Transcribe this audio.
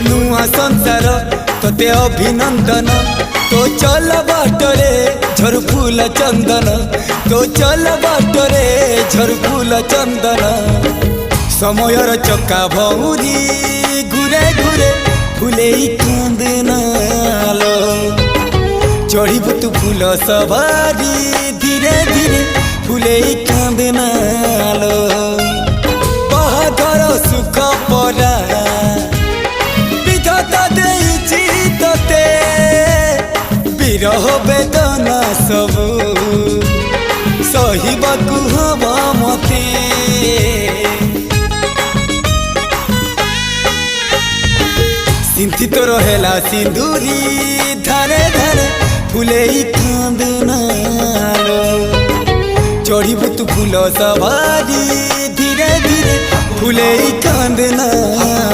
नुआ संसार तोते अभिनंदन तो चल बाटरे झर फूल चंदन तो चल बाटरे झर फूल चंदन समयर चक्का भौरी घुरे घुरे फूले कांदनालो चढ़ीबु तू फूल सवारी धीरे धीरे फूले कांदनालो बाहादर सुख परा विधाता देइछि तोते विरह वेदना सबु सहिबाकु हवा मते सिंथी तो रहेला सिंदूरी धारे धारे फूले कांदनालो चढ़ीबु तू फूल सवारी धीरे धीरे फूले कांदना।